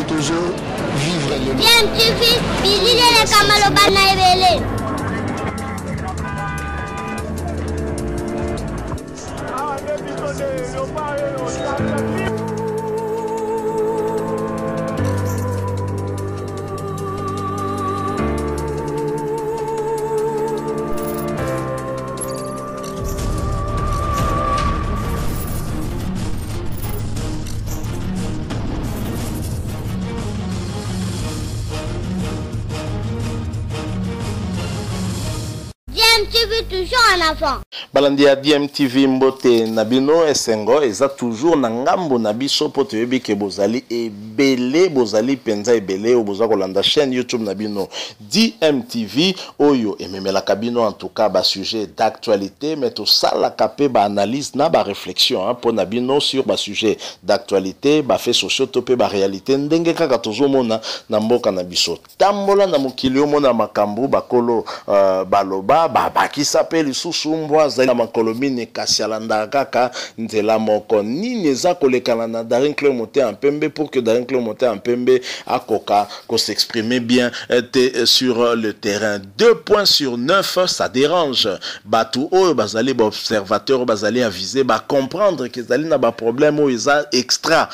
toujours vivre le bien TV bilile le kamalo bana ebele DMTV toujours en avant. Balandia DMTV mbote nabino esengo eza toujours na ngambo na biso po toyebi ke bozali ebele bozali penza ebele oboza kolanda chaîne YouTube nabino DMTV oyo ememela kabino en tout cas ba sujet d'actualité mais to sala kapé ba analyse na ba réflexion pour nabino sur ba sujet d'actualité ba fait sociaux topé ba réalité ndenge kaka tozomona na mboka na biso tambola na mokili omona makambu bakolo baloba bakisa pe lisusu mbwa za na makolomine kasialanda kaka nzela moko nini eza kolekana na Daring Club monté en pembe pour que Daring Club monté en pembe akoka ko s'exprimer bien sur le terrain. 2 points sur 9 ça dérange batu oyo bazali ba observateur bazali aviser ba comprendre que zali na ba problème oyo eza extra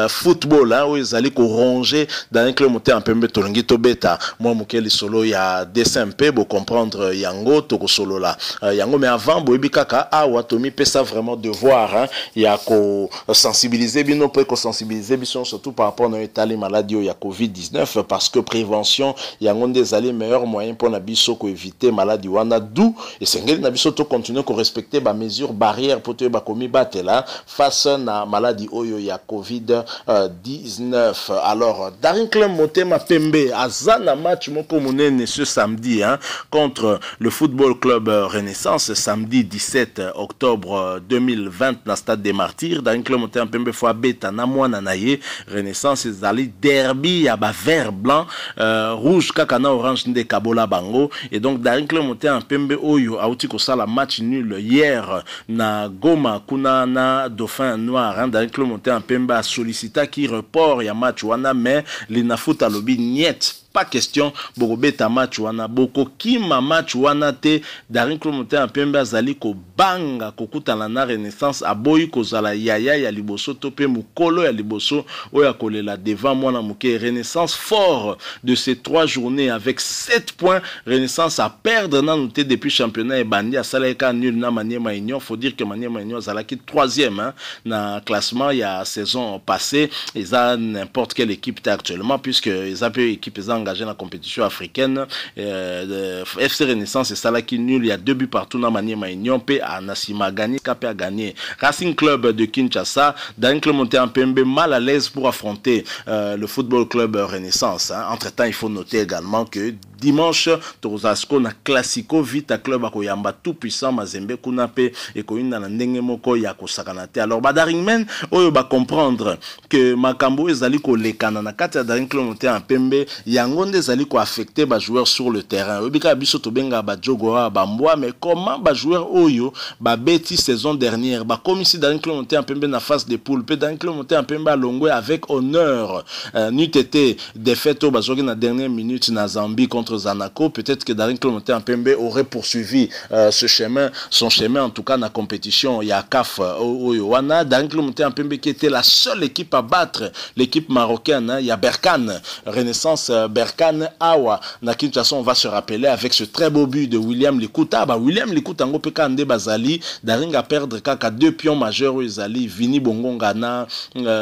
football hein oyo zali ko ronger Daring Club monté en pembe tolongi to beta moi mokeli solo ya DSMP bo comprendre yango to ko solo la yango mais avant boyebi kaka awa tomi pesa vraiment devoir hein ya ko sensibiliser bino pe ko sensibiliser biso surtout par rapport à état maladie ya COVID-19 parce que prévention yango ndezali meilleur moyen pour na biso ko éviter maladie wana dou et sengeli na biso to continuer ko respecter ba mesures barrières pour te ba komi batela face na maladie oyo ya COVID-19. Alors Daring Club Motema Pembe azana match moko munene ce samedi hein contre le Football Club Renaissance samedi 17 octobre 2020 dans stade des Martyrs. Daring Club Motema Pembe fois beta na mwana na ye Renaissance ezali derby ya ba vert blanc rouge kaka na orange nde kabola bango et donc Daring Club Motema Pembe oyo auti ko sala match nul hier na Goma kuna na Dauphin Noir hein. Daring Club Motema Pembe a sollicité qui report ya match wana mais linafuta lobi niet pas question bokobeta match wana boko kima match wana te Daring Club Motema Pembe azali ko banga kokutana na Renaissance aboyi kozala yaya ya liboso to pe mukolo ya liboso oya kolela devant mwana muke Renaissance fort de ces 3 journées avec 7 points Renaissance a perdre na noté depuis championnat et bandi a salaka nul na Maniema Union. Faut dire que Maniema Union azala ki 3e hein, na classement il y a saison passée et ça n'importe quelle équipe actuellement puisque ils ont équipe engagé dans la compétition africaine FC Renaissance et Salaki nul il y a 2 buts partout dans Maniema Union P à Nassima gagné Capé a gagné Racing Club de Kinshasa Daring Club Motema Pembe mal à l'aise pour affronter le Football Club Renaissance hein. Entre temps il faut noter également que dimanche Tozasko na Classico Vita Club akoyamba tout puissant Mazembe kuna pe ekoyina na ndenge moko ya kosakana te. Alors Daring men oyo ba comprendre que makambo ezali ko lekana na kati ya Daring Club Motema Pembe yango nde ezali ko affecter ba joueurs sur le terrain. Obika biso to benga ba jogora ba mbwa mais comment ba joueurs oyo ba beti saison dernière ba comme si Daring Club Motema Pembe na phase de poule pe Daring Club Motema Pembe alongwe avec honneur n'eût été défaite au bazogi na dernière minute na Zambie contre Zanaco. Peut-être que Daring Club Motema Pembe aurait poursuivi son chemin en tout cas dans la compétition ya CAF Oyoana. Daring Club Motema Pembe qui était la seule équipe à battre l'équipe marocaine hein, ya Berkane Renaissance Berkane Awa na Kinshasa. On va se rappeler avec ce très beau but de William Likuta William Likuta ngo peka nde bazali Daring a perdre kaka 2 pions majeurs où ezali Vini Bongonga na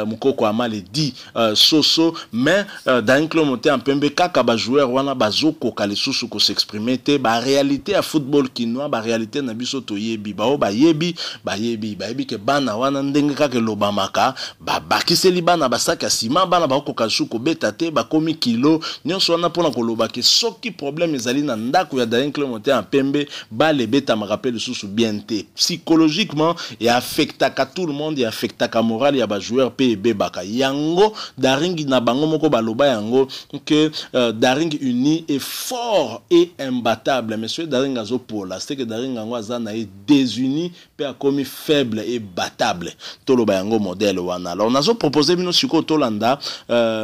Mukoko Amale di Soso mais Daring Club Motema Pembe kaka ba joueur wana bazoko kalisusu ko s'exprimer te ba réalité à football kinois ba réalité na biso to yebi ba yebi ke bana wana ndenge kaka lobamaka ba bakiseli bana basaka sima bana ba ko kasuko beta te ba komi kilo nyonso wana pona ko lobaki soki problème ezali na ndako ya Daring Club Motema Pembe ba le beta me rappelle susu bien te psychologiquement et affecta ka tout le monde et affecta ka moral ya ba joueur PB baka yango Daring na bango moko baloba yango que Daring uni est fort et imbattable. Monsieur Daring azo pola, c'est que Daring angwa zana est désuni pe akomi faible et battable toloba yango modèle wana. Alors nazo proposer bino siko tolanda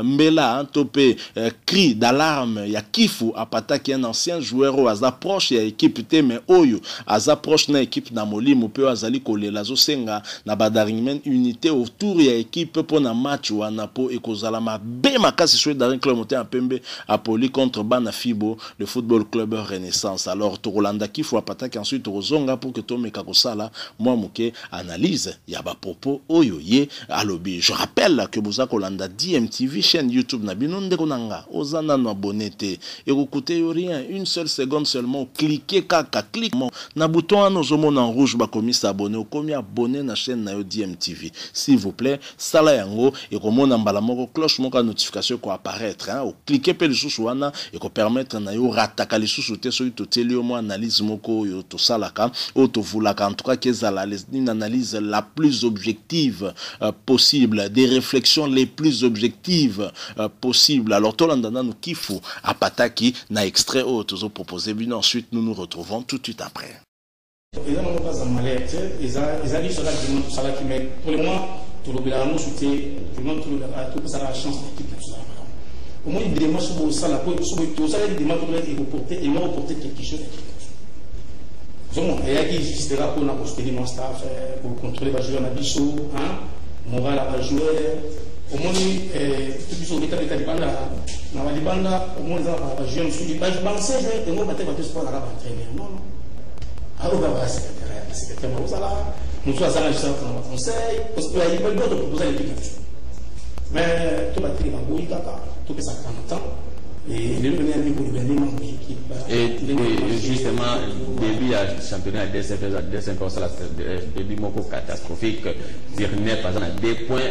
mbela topé cri d'alarme ya Kifu apataki un ancien joueur au aza proche ya équipe te mais oyo aza proche na équipe na molimo pe azali kolela zo senga na badaringmen unité autour ya équipe pour na match wana po ekozala mabe makasi so Daring Club monté en pembe apoli contre Bana Fibo le football club Renaissance. Alors Torolanda Kifu apataki ensuite rozonga pour que tomeka kosala moi muke analyse ya ba propos oyo ye alobi. Je rappelle que boza kolanda DMTV chaîne YouTube na bino ndeko nanga ozana no abonné te et vous coûtez rien une seule seconde seulement cliquez kaka clique na bouton à nos hommes en rouge ba komi s'abonner ou komi abonné na chaîne na yo DMTV s'il vous plaît sala yango et komo na mbala moko cloche moko notification ko apparaître hein ou cliquez pe lisusu wana et ko permettre na yo rataka lisusu te so to teli au moins analyse moko yo to salaka o to vulaka en tout cas kezala une analyse la plus objective possible, des réflexions les plus objectives possibles. Alors Tolandana nous Kifu apataki na extrait au toujours proposé bien ensuite nous nous retrouvons tout de suite après. Pour le moment, tout le monde soutient, tout le monde a la chance d'équipe. Au moins, il demande sur ça, la police, tout ça, il demande de reporter quelque chose. Il y a qui existera pour nous staff, pour contrôler les joueurs, moral à jouer. Au moins, tout ce qui est à l'Ibanda, au moins, les joueurs sont les bases bancées, et moi, je vais te faire la entraîner. Non, non. Alors, on va secrétaire, nous sommes à la conseil, parce qu'il y a une bonne proposer l'équipe. Mais tout va être tout ça prend temps. Et justement, début à championnat deuxième place, début moko catastrophique, dernier par exemple, des points,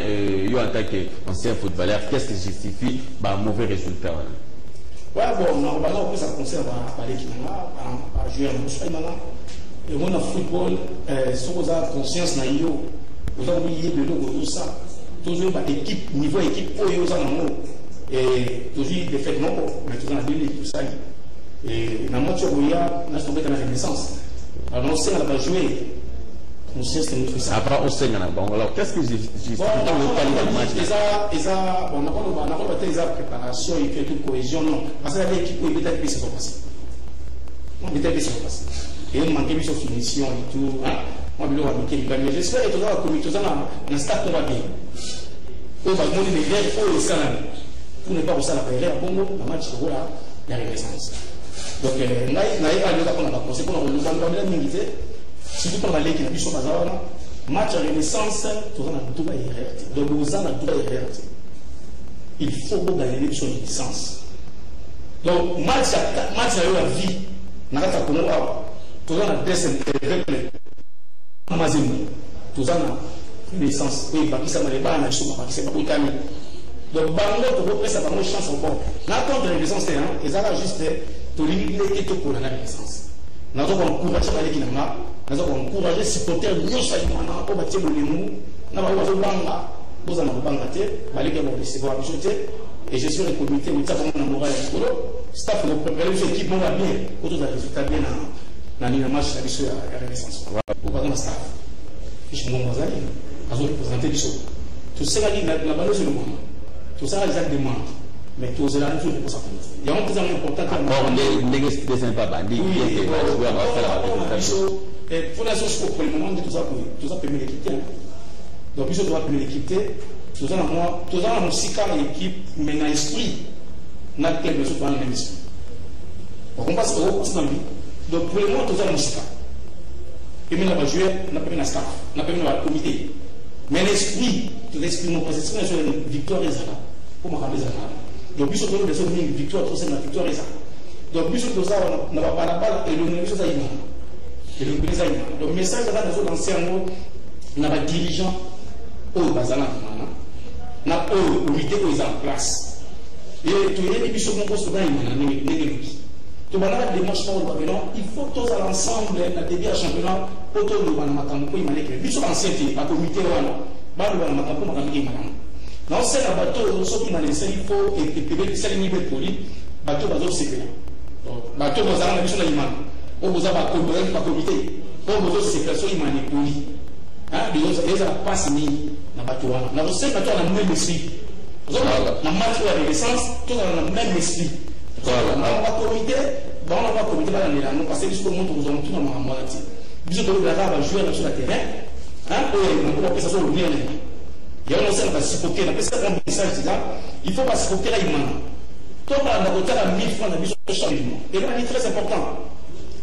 en tant qu'ancien footballeur, qu'est-ce qui justifie un mauvais résultat? Ouais, bon, normalement, ça concerne l'équipe, à jouer en le monde football, si vous avez conscience, vous avez oublié de l'eau, tout ça, toujours l'équipe, niveau équipe, vous avez et toujours des faits non mais tout dans la Bible tout ça et dans moi tu vois là je tombé dans la Renaissance alors on sait on va jouer on sait ce que nous faisons après on sait bon alors qu'est-ce que j'ai dans le qualité de match ça on a pas des préparation et que toute cohésion non parce que l'équipe peut être que c'est pas passé on peut être que c'est pas passé et on manque de finition et tout hein moi je vais mais j'espère que tout ça comme tout ça dans staff va bien on va demander des règles pour ça pour ne pas vous la payer à Bongo, la match de la Renaissance. Donc, là, il y a un conseil pour nous militer. Si tout le monde a l'équipe qui est match à Renaissance, tout le monde a tout à donc vous avez tout à il faut gagner sur une licence. Donc, match à la vie, n'a pas tout le monde a des tout le monde a une licence. Oui, parce que ça m'a dit, parce que c'est pas pour gagner. Donc, Bango, tu ça une chance encore. Là, contre la licence, ils ont juste de limiter tout pour la licence. Nous avons encouragé les gens, nous avons encouragé les supporters, nous avons bâti le Lémou, nous avons fait Banga, nous avons bangaté, nous avons recevoir et je suis le comité, nous avons un moral et staff, nous préparons les équipes, nous avons bien, pour tous les résultats bien dans le match de la Renaissance. Pour par exemple, staff, je suis mon voisin, nous avons représenté les choses. Tout ça, la balle, c'est le monde. Tout ça, les actes demandent. Mais tout ça, il faut ça. Il y a un plus important que les sympas bandits. Il faut la chose pour le moment, tout ça peut m'équiper. Donc, il doit m'équiper. Tout ça, on aussi quand l'équipe, mais dans l'esprit, n'a pas quelque chose dans l'esprit. Donc, on passe au dans vie. Donc, pour le moment, tout ça, on aussi et maintenant, on va jouer, on a pas un staff, on a pas un comité. Mais l'esprit, nous pensons sur une victoire et ça. Pour ma caméra. Donc, nous sommes une victoire, c'est une victoire et ça. Donc, nous sommes on n'a pas la balle et le niveau ça y est. Donc, le message de l'ancien mot, on a des dirigeants au Bazana, on a au comité qui est en place. Et tout le monde qui se compose dans les tout le monde a des démarches il faut tous ensemble, la début à championnat, autour de Wanamakampo, il m'a dit que nous sommes anciens, la comité Wanamakampo, non, c'est un bateau, ceux qui m'ont laissé, il faut, et puis, c'est le niveau de poli, bateau, bateau, c'est bien. Bateau, vous avez la mission d'Aliman. Vous avez un comité. pour vous autres, c'est personne qui manipule. Les gens passent dans la bateau. Dans le seul bateau, on a le même esprit. Dans la marche de la Renaissance, tout a le même esprit. On va comité, parce que jusqu'au moment où nous avons tout dans le monde. Bisous de l'État va jouer sur le terrain. On va faire ça au bien. Il y a un seul qui va supporter. Il faut pas supporter la imam. Tout le monde a 1000 francs de bisous de changement. Et là, c'est très important.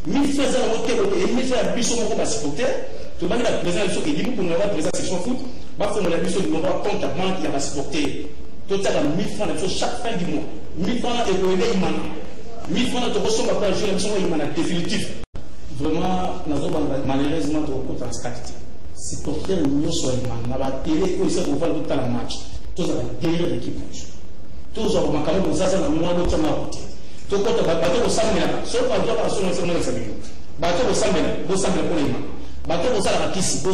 1000 francs de côté et 1000 francs de bisous de supporter. Tout le monde a présent sur les livres pour nous avoir présent section foot. Bah, faut nous la bisous de nous avoir compte à banque qui va supporter. Tout ça, 1000 francs de chaque fin du mois. 1000 francs de côté et 1000 francs de ressources à jouer la mission définitive. Vraiment, malheureusement, on a une qualité. C'est pour faire le mieux sur l'imam. On va télé, on sait qu'on va le match. Tous à la guerre l'équipe. Tous à la caméra, on s'est dans le monde de l'autre. Tout le monde a battu au Samela. Sauf à dire que c'est un Samela. Battu au Samela, au Samela pour l'imam. Battu au Samela pour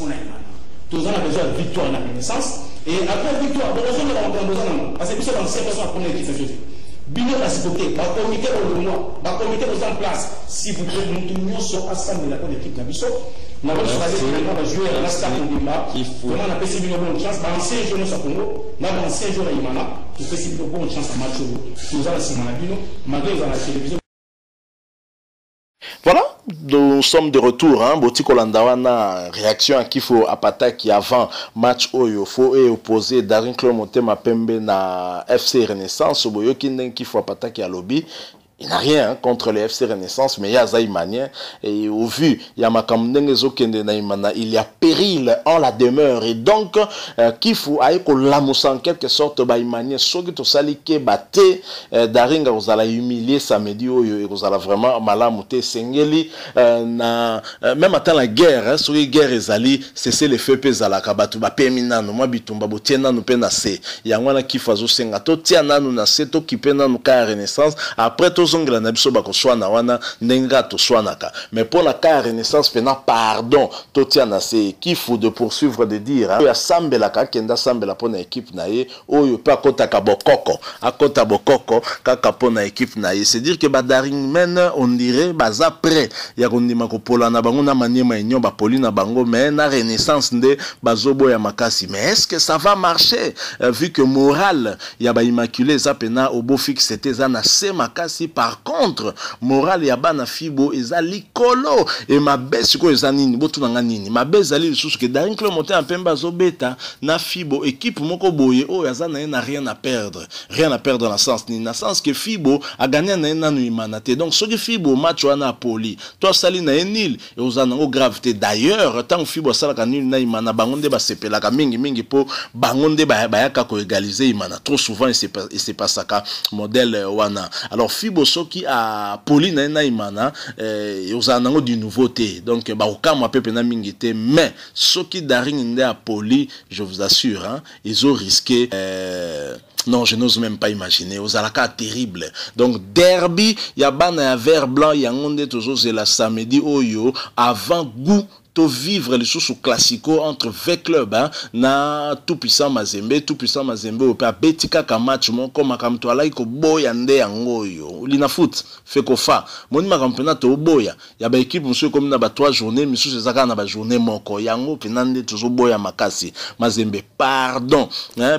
l'imam. Tous on a besoin de victoire dans la Renaissance. Et après la victoire, on a besoin parce que c'est dans 5 personnes à prendre l'équipe. Bino la supporter, va comité au mois, va comité en place. Si vous pouvez nous sur ensemble la l'équipe d'Abisso, nous allons choisir de jouer à la star de débat. Comment on appelle ces Bino bonne chance, dans 5 jours au Congo, dans 5 jours à Imana, pour que ces Bino bonne chance à match. Nous allons Simana Bino, malgré la télévision. Voilà, nous sommes de retour. Botiko Landawana, réaction à Kifo Apata qui avant match Oyo, faut opposé Daring Motema Pembe na FC Renaissance, Boyo Kinden Kifo Apata qui a lobby. Il n'a rien contre les FC Renaissance, mais il y a Zaïmanien. Et au vu, il y a Makamdengezo Kende Naïmana, il y a péril en la demeure. Et donc, Kifu a éco l'amoussa en quelque sorte, Baïmanien, Sogito Salike Bate, Daringa, vous allez humilier samedi, et vous allez vraiment malamouter Sengeli, même attends la guerre, sur les guerres, Ezali, c'est les feux Pezala, Kabatu, Bapeminano, Mabitumba, Botiena, nous penase. Il y a un qui faisait Sengato, Tiana, nous nase, to qui pena, nous ka Renaissance. Après, zongla na biso bako swana wana nenga to swanaka mais pour la cas Renaissance pena pardon totiana c'est kifu de poursuivre de dire ya sambela ka kenda sambela pona équipe na ye oyo pa kota ka bokoko akota bokoko kaka pona équipe na ye c'est dire que badaring men on dirait baza prêt ya kondima ko pola na bango na maniema enyo ba poli na bango mais na Renaissance nde bazobo ya makasi mais est-ce que ça va marcher vu que moral ya ba immaculé za pena obo fixe c'était za na se makasi. Par contre, moral ya bana fibo ezali kolo et ma baisse ko ezanini botu nanga nini ma baisse ali lisusu que Daring monter en pemba zobeta na fibo équipe moko boye o yazana na rien à perdre dans le sens ni na sens que fibo a gagné na nanu imanate donc ce que fibo match wana poli toi sali na nil et ozana ngo gravité d'ailleurs tant fibo sala ka nil na imana bangonde ba sepela ka mingi po bangonde ba yaka ko égaliser imana trop souvent et c'est pas ça ka modèle wana alors fibo soki a poli na imana ozanango du nouveauté donc ba okama pepe na mingité mais soki Daring nde a poli je vous assure ils ont risqué non, je n'ose même pas imaginer. Aux alaka terrible. Donc, derby, y a ban à vert blanc, y a onde toujours c'est la samedi oyo avant goût. To vivre les choses classico entre 20 clubs na tout puissant Mazembe au pa betika ka match mon comme makamto ala ko boya nde yango yo lina foot fait ko fa moni makampeuna to boya ya ba équipe monsieur comme na ba 3 journées monsieur ezaka na ba journée moko yango penande toujours boya makasi Mazembe pardon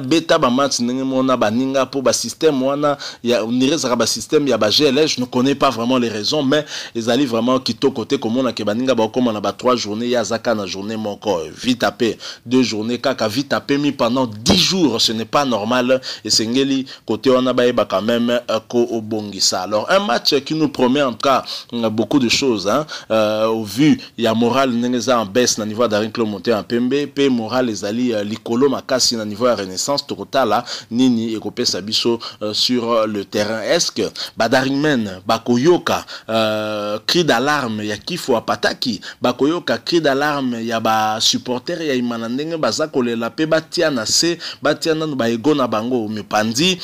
beta ba match ndenge mona baninga po ba système wana ya onireza ba système ya ba GLS je ne connais pas vraiment les raisons mais ils allaient vraiment quito côté comme on a ke baninga ba comme on a ba 3 journées Yazaka na journée moko vite tapé 2 journées kaka vite tapé mis pendant 10 jours ce n'est pas normal et Sengeli côté on a ba quand même ko obongisa alors un match qui nous promet en tout cas beaucoup de choses au vu il y a moral n'engeza en baisse na niveau Daring monter en pembe pe moral les ali likolo makasi na niveau Renaissance tokotala nini et kopesa biso sur le terrain est-ce que Daring men bakoyoka cri d'alarme ya Kifo Apataki bakoyoka cri d'alarme ya ba supporter ya imana ndenge baza kolela pe batia na se batia na ba ego na bango mupandi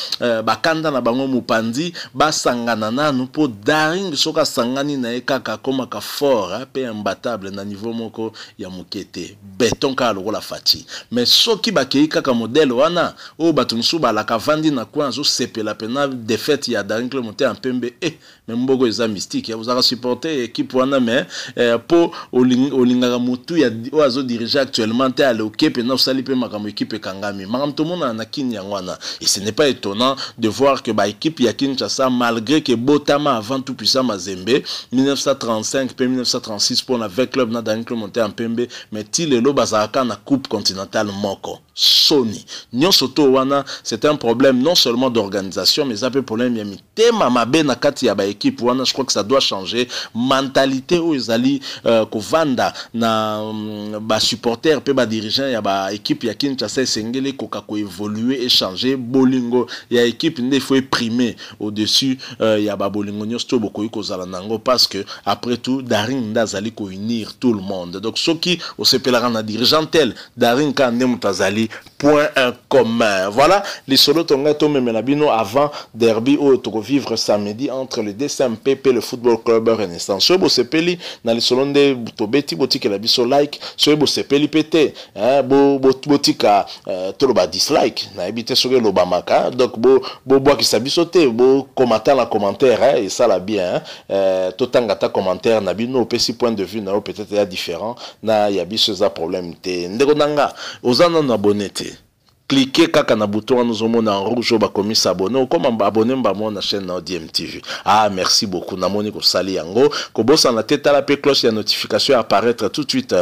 bakanda na bango mupandi basanga sangana nanu po Daring soka sangani na kaka koma ka fort pe imbattable na niveau moko ya mukete béton ka lokola fati mais soki bakei kaka modèle wana o batumsu la kavandi na kwa zo sepela pena défaite ya Daring Club monté en pembe mais mbogo eza mystique ya vous avez supporter équipe wana mais po olingaka mutu ya oazo diriger actuellement te ale okepe na osali pe makambo équipe kangami makam to mona na kini ya wana et ce n'est pas étonnant de voir que ba équipe ya Kinshasa malgré que Botama avant tout puissant Mazembe 1935 puis 1936 pour la avec club na Daring Club monté en pembe mais tilelo bazaka na coupe continentale moko Sony nyon soto wana c'est un problème non seulement d'organisation mais ça peut problème ya mitema mabe na kati ya ba équipe wana je crois que ça doit changer mentalité ou ezali kovanda na ba supporter pe ba dirigeant ya ba équipe ya Kinshasa sengeli koka ko évoluer et changer bolingo ya équipe ndé faut primer au-dessus ya ba bolingo nyosto boko ikozala nango parce que après tout Daring ndazali ko unir tout le monde donc ceux qui au sepelaka na dirigeant tel Daring ka ndé mutazali point commun voilà les solo tonga to memela bino avant derby au to vivre samedi entre le DSMP et le football club Renaissance so bo sepeli na les solo nde to beti botike la biso like so bo sepeli pété bo botika to lo ba dislike na ebité so lo ba maka donc bo ki sabiso te bo commenter la commentaire et ça la bien to tanga ta commentaire na bino pesi point de vue na peut-être ya différent na ya biso za problème te ndeko nanga ozana na abonné. Cliquez kaka na bouton nous en rouge ba komi s'abonner comme abonner mbamo na chaîne na DMTV. Ah merci beaucoup namoni ko sali yango ko bossa na tête la pe cloche ya notification apparaître tout de suite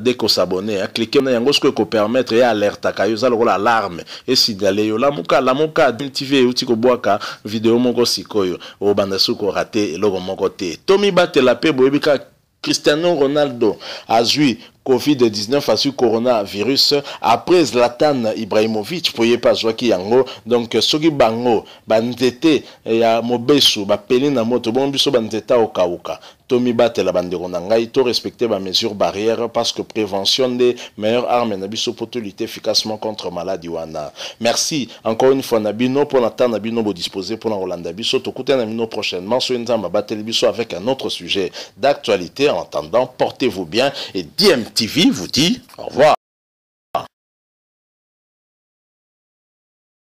dès qu'on s'abonner cliquez na yango ce que permettre et alerte ka yoza lokola alarme et signaler yo la muka DMTV uti ko boaka vidéo moko sikoyo o banda suko raté logo moko te Tommy Batela pe boyebika Cristiano Ronaldo a joué Covid-19 a su coronavirus après Zlatan Ibrahimovic pour y pas joaki yango donc soki bango bandete ya mobesu ba peli na moto bon biso bandeta okauka Tommy Batela bandeko na ngai to respecter ba mesures barrières parce que prévention des meilleures armes na biso pour lutter efficacement contre maladie wana merci encore une fois na bino pour l'attendre na bino bo disposer pour la Rolanda biso to kuta na bino prochainement sur nzamba bateli biso avec un autre sujet d'actualité en attendant portez-vous bien et DMTV vous dit au revoir.